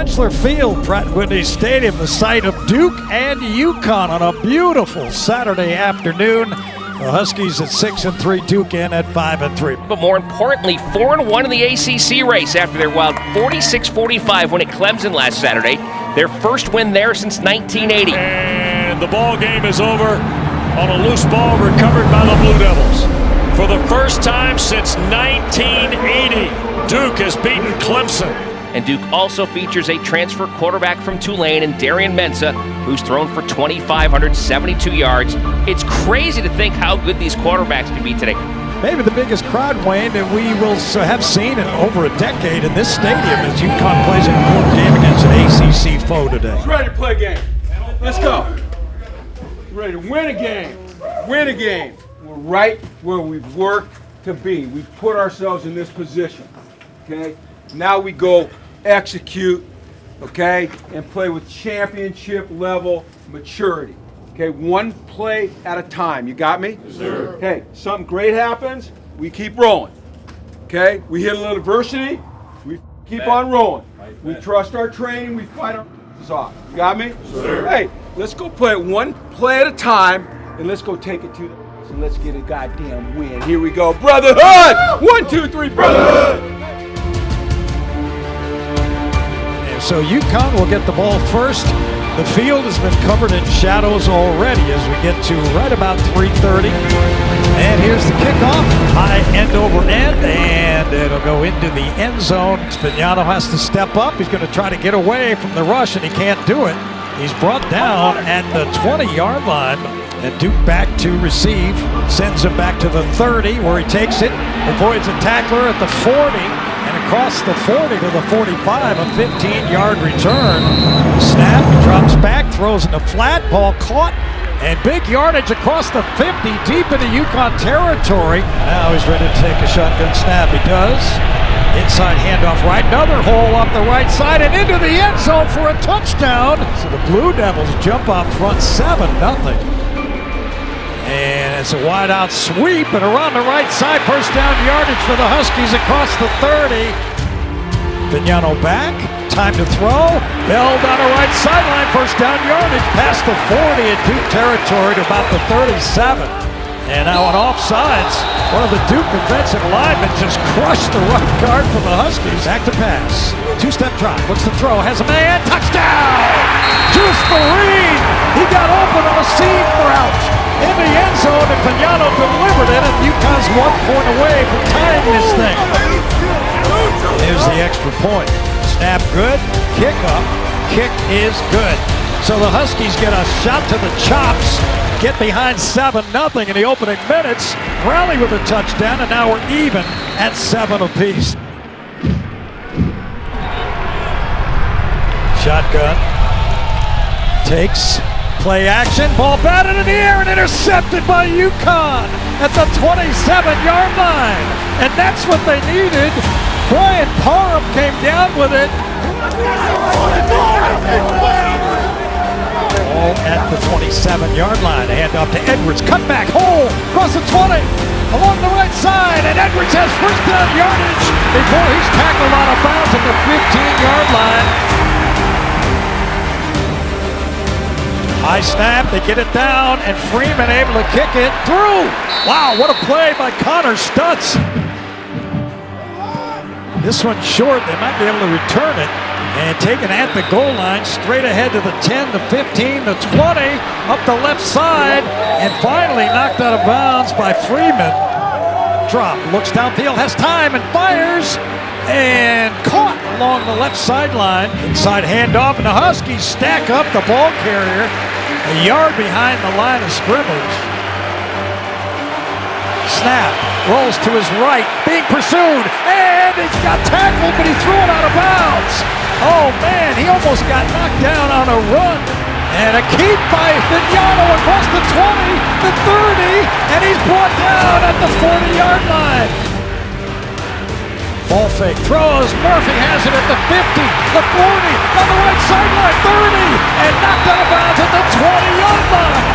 Bachelor Field, Pratt Whitney Stadium, the site of Duke and UConn on a beautiful Saturday afternoon. The Huskies at 6-3, Duke in at 5-3. But more importantly, 4-1 in the ACC race after their wild 46-45 win at Clemson last Saturday. Their first win there since 1980. And the ball game is over on a loose ball recovered by the Blue Devils. For the first time since 1980, Duke has beaten Clemson. And Duke also features a transfer quarterback from Tulane in Darian Mensah, who's thrown for 2,572 yards. It's crazy to think how good these quarterbacks can be today. Maybe the biggest crowd, Wayne, that we will have seen in over a decade in this stadium as UConn plays an important game against an ACC foe today. It's ready to play a game. Let's go. Ready to win a game. Win a game. We're right where we've worked to be. We've put ourselves in this position. Okay? Now we go execute, okay, and play with championship level maturity. Okay, one play at a time. You got me? Yes, sir. Hey, something great happens, we keep rolling. Okay, we hit a little adversity, we keep on rolling. We trust our training, we fight our off. You got me? Yes, sir. Hey, let's go play it one play at a time, and let's go take it to the and let's get a goddamn win. Here we go, brotherhood! 1, 2, 3, brotherhood! So UConn will get the ball first. The field has been covered in shadows already as we get to right about 3:30. And here's the kickoff, high end over end, and it'll go into the end zone. Spignano has to step up. He's going to try to get away from the rush, and he can't do it. He's brought down at the 20-yard line, and Duke back to receive. Sends him back to the 30, where he takes it, avoids a tackler at the 40. And across the 40 to the 45, a 15-yard return. Snap, he drops back, throws in the flat, ball caught, and big yardage across the 50, deep into UConn territory. Now he's ready to take a shotgun snap. He does. Inside handoff right, another hole up the right side and into the end zone for a touchdown. So the Blue Devils jump up front 7-0. And it's a wide out sweep and around the right side, first down yardage for the Huskies across the 30. Spignano back, time to throw. Bell down the right sideline, first down yardage past the 40 in Duke territory to about the 37. And now on offsides, one of the Duke defensive linemen just crushed the right guard for the Huskies. Back to pass, two-step drop, looks to throw, has a man, touchdown! Juice Marine, he got open on a seam route in the end zone, and Spignano delivered it, and UConn's 1 point away from tying this thing. Here's the extra point. Snap good, kick up, kick is good. So the Huskies get a shot to the chops, get behind 7-0 in the opening minutes, rally with a touchdown, and now we're even at 7 apiece. Shotgun, takes, play action, ball batted in the air and intercepted by UConn at the 27-yard line. And that's what they needed. Brian Parham came down with it. All at the 27-yard line. Hand off to Edwards, cut back, hole, across the 20, along the right side, and Edwards has first down yardage before he's tackled out of bounds at the 15-yard line. High snap, they get it down, and Freeman able to kick it through. Wow, what a play by Connor Stutz. This one's short, they might be able to return it. And taken at the goal line, straight ahead to the 10, the 15, the 20, up the left side, and finally knocked out of bounds by Freeman. Drop, looks downfield, has time, and fires, and caught along the left sideline. Inside handoff, and the Huskies stack up the ball carrier a yard behind the line of scrimmage. Snap, rolls to his right, being pursued, and he got tackled, but he threw it out of bounds. Oh man, he almost got knocked down on a run. And a keep by Spignano across the 20, the 30, and he's brought down at the 40-yard line. Ball fake, throws, Murphy has it at the 50, the 40, on the right sideline, 30, and knocked out of bounds at the 20-yard line.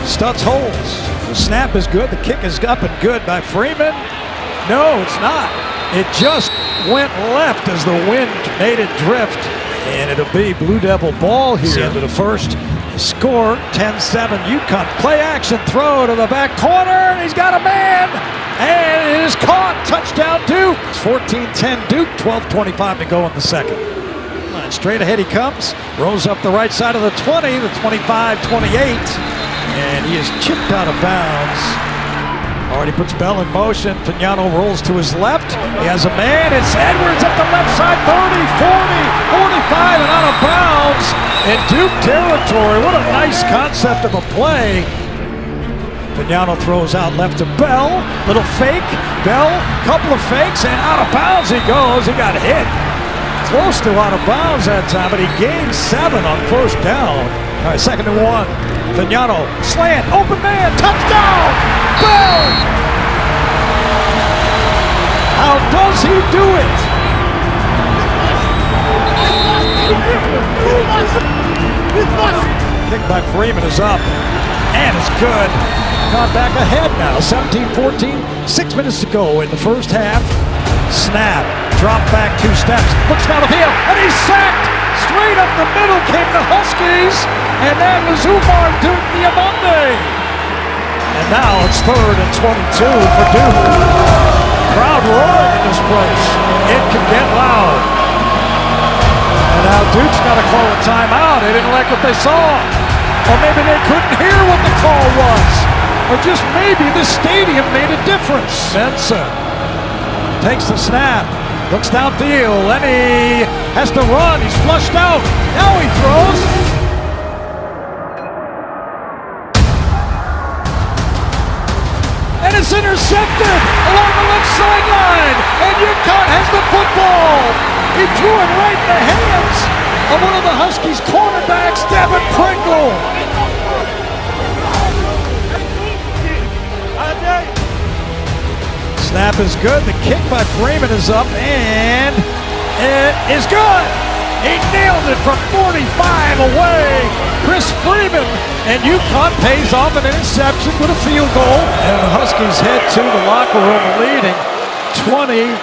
Stutz holds. The snap is good, the kick is up and good by Freeman. No, it's not. It just went left as the wind made it drift. And it'll be Blue Devil ball here into the first. Score 10-7 UConn. Play action throw to the back corner, and he's got a man, and it is caught. Touchdown Duke. It's 14-10 Duke, 12:25 to go in the second. Straight ahead he comes, rolls up the right side of the 20, the 25-28, and he is chipped out of bounds. Already puts Bell in motion. Pignano rolls to his left. He has a man. It's Edwards up the left side, 30, 40, 45, and out of bounds in Duke territory. What a nice concept of a play. Pignano throws out left to Bell. Little fake. Bell, couple of fakes, and out of bounds he goes. He got hit. Close to out of bounds that time, but he gained 7 on first down. All right, 2nd and 1. Pignano, slant, open man, touchdown! Bell! How does he do it? Kick by Freeman is up, and it's good. Caught back ahead now, 17-14, 6 minutes to go in the first half. Snap, drop back 2 steps, looks down the field, and he's sacked! Straight up the middle came the Huskies, and that was Umar Duke Diamande. And now it's 3rd and 22 for Duke. Crowd roaring in this place. It can get loud. And now Duke's got to call a timeout. They didn't like what they saw. Or maybe they couldn't hear what the call was. Or just maybe the stadium made a difference. Mensah takes the snap. Looks downfield, and he has to run. He's flushed out. Now he throws. And it's intercepted along the left sideline. And UConn has the football. He threw it right in the hands of one of the Huskies' cornerbacks, Devin Pringle. Snap is good. The kick by Freeman is up, and it is good. He nailed it from 45 away. Chris Freeman, and UConn pays off an interception with a field goal. And the Huskies head to the locker room leading 20-14.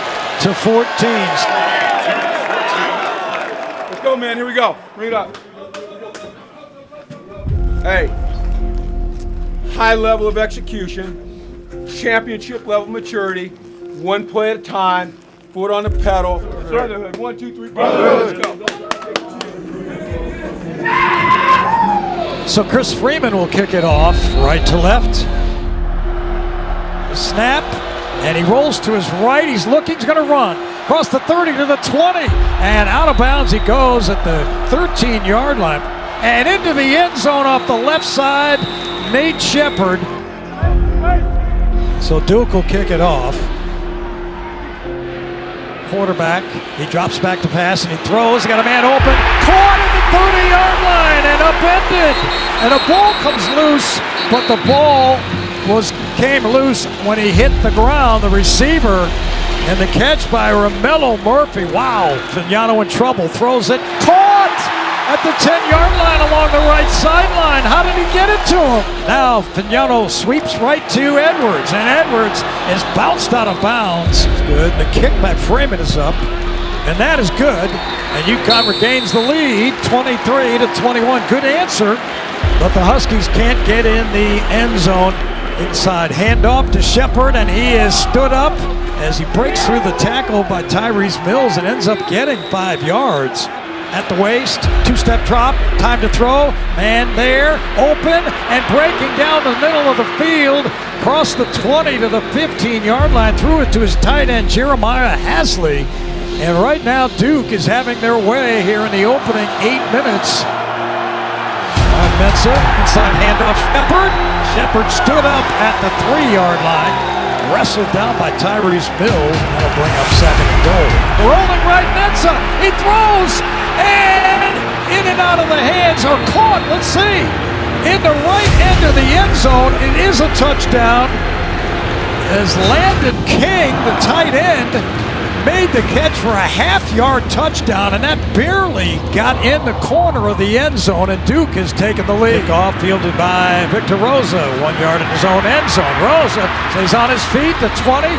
Let's go, man. Here we go. Bring it up. Hey, high level of execution. Championship level maturity, 1 play at a time, foot on the pedal. Brotherhood, 1, 2, 3, brotherhood. Let's go. So Chris Freeman will kick it off, right to left. Snap, and he rolls to his right. He's looking, he's going to run. Across the 30 to the 20, and out of bounds he goes at the 13-yard line. And into the end zone off the left side, Nate Shepard. So Duke will kick it off. Quarterback, he drops back to pass and he throws. He got a man open, caught at the 30-yard line and upended. And the ball comes loose, but the ball came loose when he hit the ground. The receiver, and the catch by Romello Murphy. Wow, Pignano in trouble, throws it, caught at the 10-yard line along the right sideline. How did he get it to him? Now Pignano sweeps right to Edwards, and Edwards is bounced out of bounds. It's good. The kick by Freeman is up, and that is good. And UConn regains the lead, 23-21. Good answer, but the Huskies can't get in the end zone. Inside handoff to Shepard, and he is stood up as he breaks through the tackle by Tyrese Mills and ends up getting 5 yards. At the waist, 2-step drop, time to throw, man there, open, and breaking down the middle of the field, across the 20 to the 15-yard line, threw it to his tight end, Jeremiah Hasley. And right now, Duke is having their way here in the opening 8 minutes. Mensah, inside handoff, Shepard. Shepard stood up at the 3-yard line, wrestled down by Tyrese Mills, and that'll bring up 2nd and goal. Rolling right, Mensah, he throws, and in and out of the hands, or caught, let's see, in the right end of the end zone. It is a touchdown, as Landon King, the tight end, made the catch for a half-yard touchdown, and that barely got in the corner of the end zone, and Duke has taken the lead. Off fielded by Victor Rosa, 1 yard in his own end zone. Rosa stays on his feet, the 20,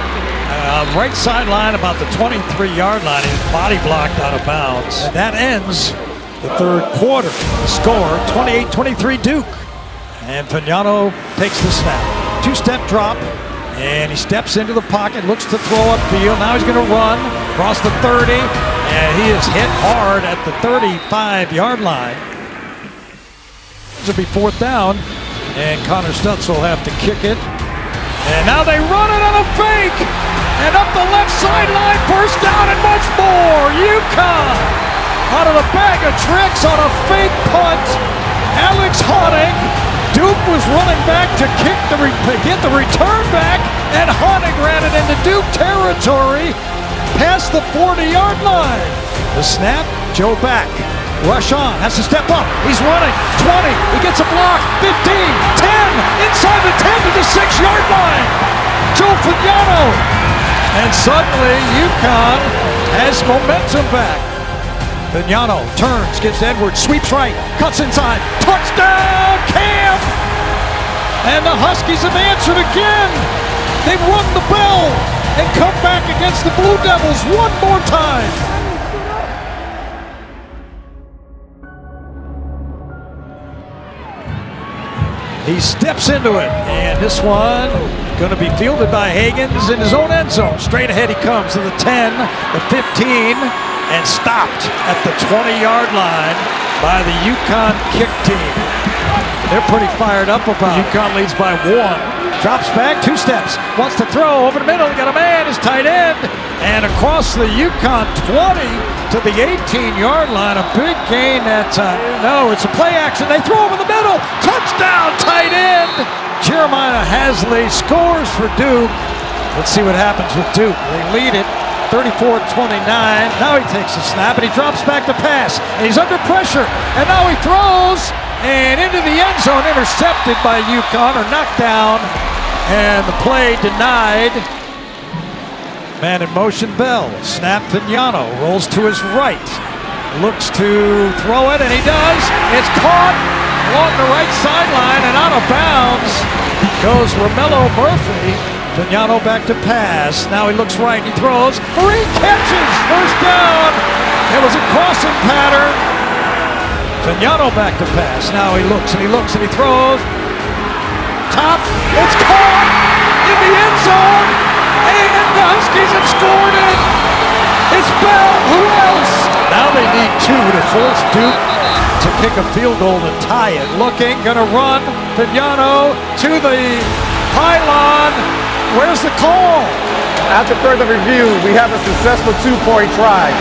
Right sideline, about the 23-yard line. He's body blocked out of bounds. And that ends the third quarter. The score, 28-23 Duke. And Fagnano takes the snap. Two-step drop, and he steps into the pocket, looks to throw upfield. Now he's going to run across the 30, and he is hit hard at the 35-yard line. This will be fourth down, and Connor Stutz will have to kick it. And now they run it on a fake, and up the left sideline, first down and much more. UConn out of the bag of tricks on a fake punt. Alex Honning. Duke was running back to get the return back, and Honning ran it into Duke territory past the 40-yard line. The snap, Joe back. Rush on, has to step up. He's running, 20, he gets a block, 15, 10, inside the 10 to the 6-yard line. Joe Fagnano. And suddenly UConn has momentum back. Fagnano turns, gives Edwards, sweeps right, cuts inside, touchdown, Cam! And the Huskies have answered again. They've rung the bell and come back against the Blue Devils one more time. He steps into it, and this one going to be fielded by Higgins in his own end zone. Straight ahead he comes to the 10, the 15, and stopped at the 20-yard line by the UConn kick team. They're pretty fired up about it. UConn leads by 1. Drops back, 2 steps, wants to throw over the middle, got a man, his tight end, and across the UConn 20 to the 18-yard line, a big gain that time. No, it's a play action, they throw over the middle, touchdown, tight end! Jeremiah Hasley scores for Duke. Let's see what happens with Duke. They lead it 34-29. Now he takes a snap and he drops back to pass. And he's under pressure. And now he throws and into the end zone, intercepted by UConn, or knocked down. And the play denied. Man in motion, Bell. Snap, Fagnano rolls to his right. Looks to throw it, and he does. It's caught along the right sideline, and out of bounds goes Romello Murphy. Fagnano back to pass. Now he looks right, he throws. 3 catches, first down. It was a crossing pattern. Fagnano back to pass. Now he looks and he looks and he throws. Top, it's caught in the end zone, and the Huskies have scored it. It's Bell, who else? Now they need 2 to force Duke to kick a field goal to tie it. Looking, gonna run. Fagnano to the pylon. Where's the call? After further review, we have a successful 2-point try.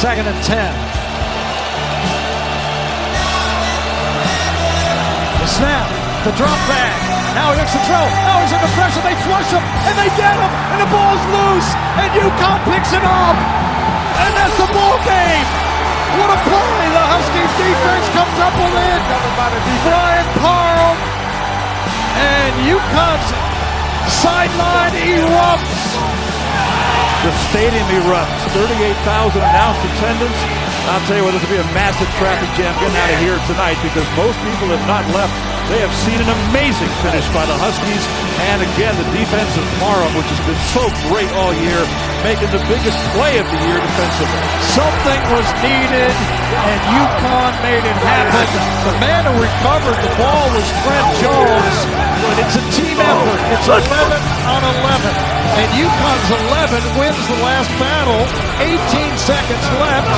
Second and 10. The snap, the drop back. Now he looks to throw. Now he's under pressure. They flush him, and they get him, and the ball's loose, and UConn picks it up, and that's the ball game. What a play! The Huskies defense comes up with it. Brian Parle, and UConn's sideline erupts. The stadium erupts. 38,000 announced attendance. I'll tell you what, this will be a massive traffic jam getting out of here tonight because most people have not left. They have seen an amazing finish by the Huskies. And again, the defense of Parham, which has been so great all year, making the biggest play of the year defensively. Something was needed, and UConn made it happen. The man who recovered the ball was Trent Jones. It's a team effort. It's 11 on 11. And UConn's 11 wins the last battle. 18 seconds left.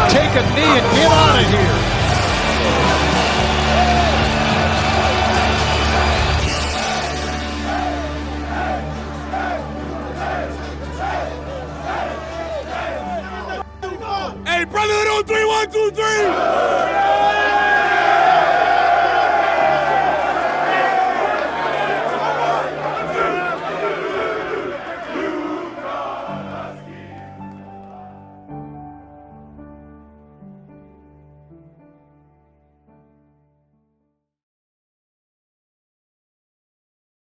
Take a knee and get out of here. Hey, brotherhood on 3, 1, 2, 3.